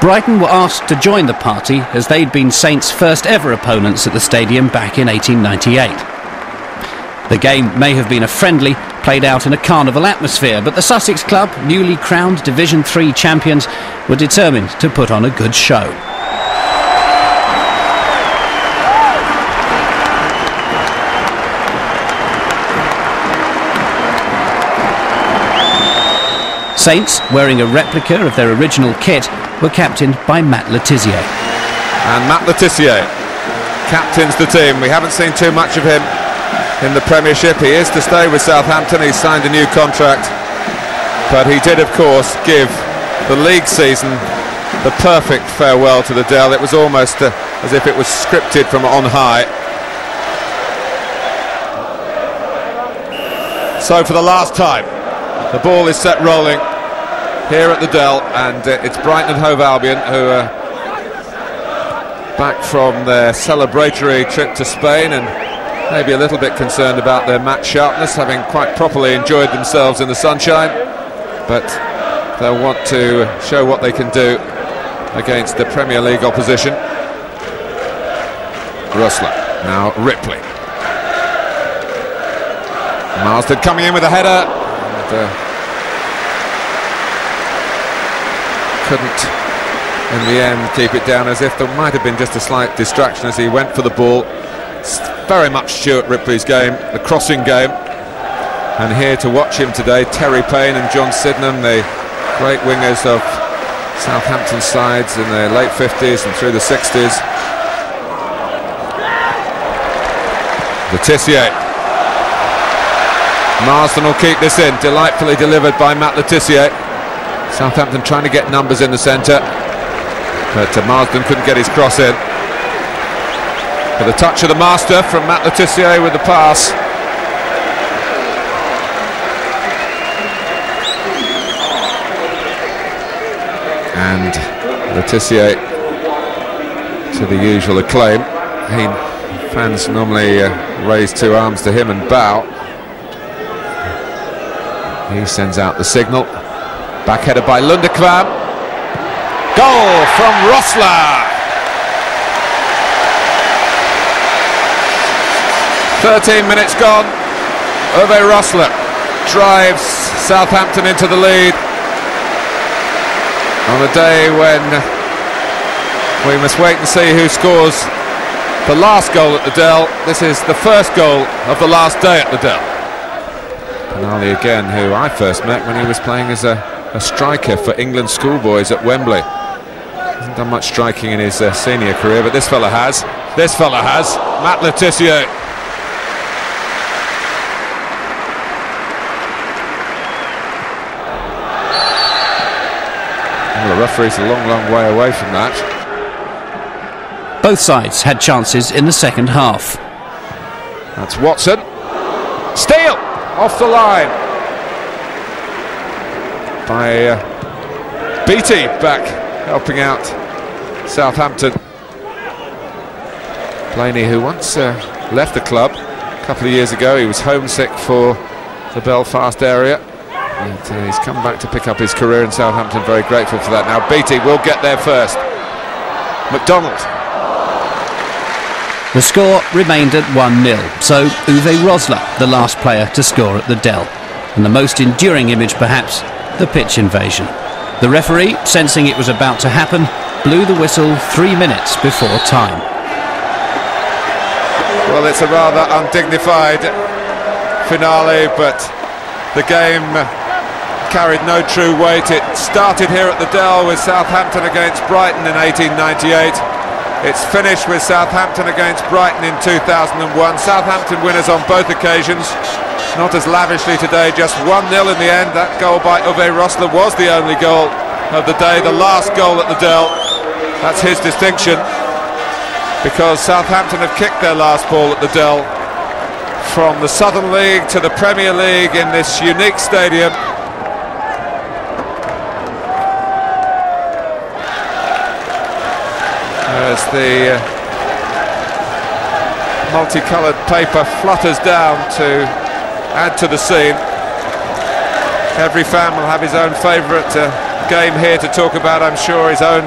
Brighton were asked to join the party as they'd been Saints' first ever opponents at the stadium back in 1898. The game may have been a friendly, played out in a carnival atmosphere, but the Sussex club, newly crowned Division 3 champions, were determined to put on a good show. Saints, wearing a replica of their original kit, were captained by Matt Le Tissier. And Matt Le Tissier captains the team. We haven't seen too much of him in the Premiership. He is to stay with Southampton. He signed a new contract, but he did, of course, give the league season the perfect farewell to the Dell. It was almost as if it was scripted from on high. So for the last time, the ball is set rolling here at the Dell, and it's Brighton and Hove Albion who are back from their celebratory trip to Spain and maybe a little bit concerned about their match sharpness, having quite properly enjoyed themselves in the sunshine, but they'll want to show what they can do against the Premier League opposition. Rosler, now Ripley. Marsden coming in with a header. Couldn't in the end keep it down, as if there might have been just a slight distraction as he went for the ball. It's very much Stuart Ripley's game, the crossing game, and here to watch him today, Terry Payne and John Sydenham, the great wingers of Southampton sides in the late 50s and through the 60s. Le Tissier. Marsden will keep this in, delightfully delivered by Matt Le Tissier. Southampton trying to get numbers in the centre, but Marsden couldn't get his cross in. But the touch of the master from Matt Le Tissier with the pass. And Le Tissier to the usual acclaim. Fans normally raise two arms to him and bow. He sends out the signal. Backheaded by Lundekvam. Goal from Rosler. 13 minutes gone. Uwe Rosler drives Southampton into the lead on a day when we must wait and see who scores the last goal at the Dell. This is the first goal of the last day at the Dell. Penali again, who I first met when he was playing as a striker for England schoolboys at Wembley. Hasn't done much striking in his senior career, but this fella has. Matt Le Tissier. Well, the referee's a long way away from that. Both sides had chances in the second half. That's Watson. Steele off the line by Beattie, back helping out Southampton. Blaney, who once left the club a couple of years ago, he was homesick for the Belfast area, and he's come back to pick up his career in Southampton. Very grateful for that. Now Beattie will get there first. McDonald. The score remained at 1-0, so Uwe Rosler, the last player to score at the Dell, and the most enduring image perhaps, the pitch invasion. The referee, sensing it was about to happen, blew the whistle 3 minutes before time. Well, it's a rather undignified finale, but the game carried no true weight. It started here at the Dell with Southampton against Brighton in 1898. It's finished with Southampton against Brighton in 2001. Southampton winners on both occasions. Not as lavishly today, just 1-0 in the end. That goal by Uwe Rosler was the only goal of the day, the last goal at the Dell. That's his distinction, because Southampton have kicked their last ball at the Dell from the Southern League to the Premier League in this unique stadium. As the multicoloured paper flutters down to add to the scene. Every fan will have his own favourite game here to talk about, I'm sure, his own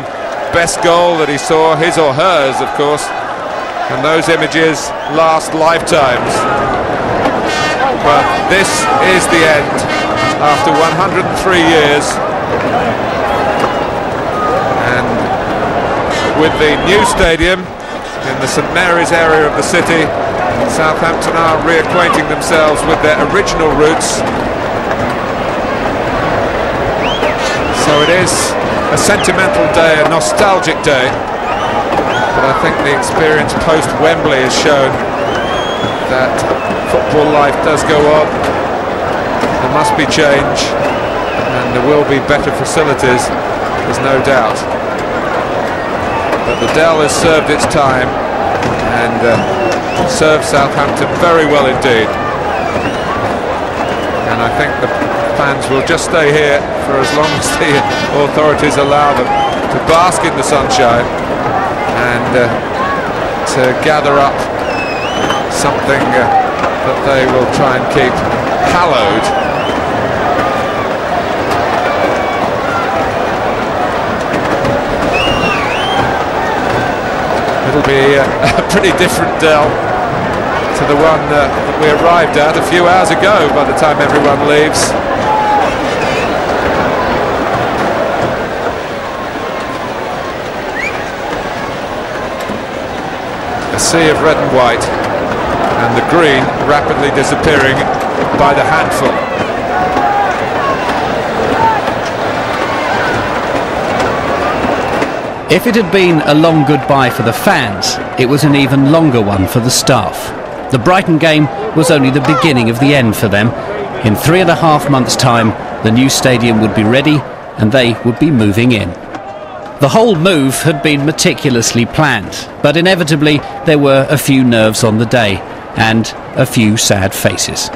best goal that he saw, his or hers, of course, and those images last lifetimes. But this is the end after 103 years, and with the new stadium in the St Mary's area of the city, Southampton are reacquainting themselves with their original roots. So it is a sentimental day, a nostalgic day, but I think the experience post-Wembley has shown that football life does go on. There must be change, and there will be better facilities, there's no doubt. But the Dell has served its time, and served Southampton very well indeed. And I think the fans will just stay here for as long as the authorities allow them to bask in the sunshine and to gather up something that they will try and keep hallowed. It'll be a pretty different Dell to the one that we arrived at a few hours ago by the time everyone leaves. A sea of red and white, and the green rapidly disappearing by the handful. If it had been a long goodbye for the fans, it was an even longer one for the staff. The Brighton game was only the beginning of the end for them. In 3.5 months' time, the new stadium would be ready and they would be moving in. The whole move had been meticulously planned, but inevitably there were a few nerves on the day and a few sad faces.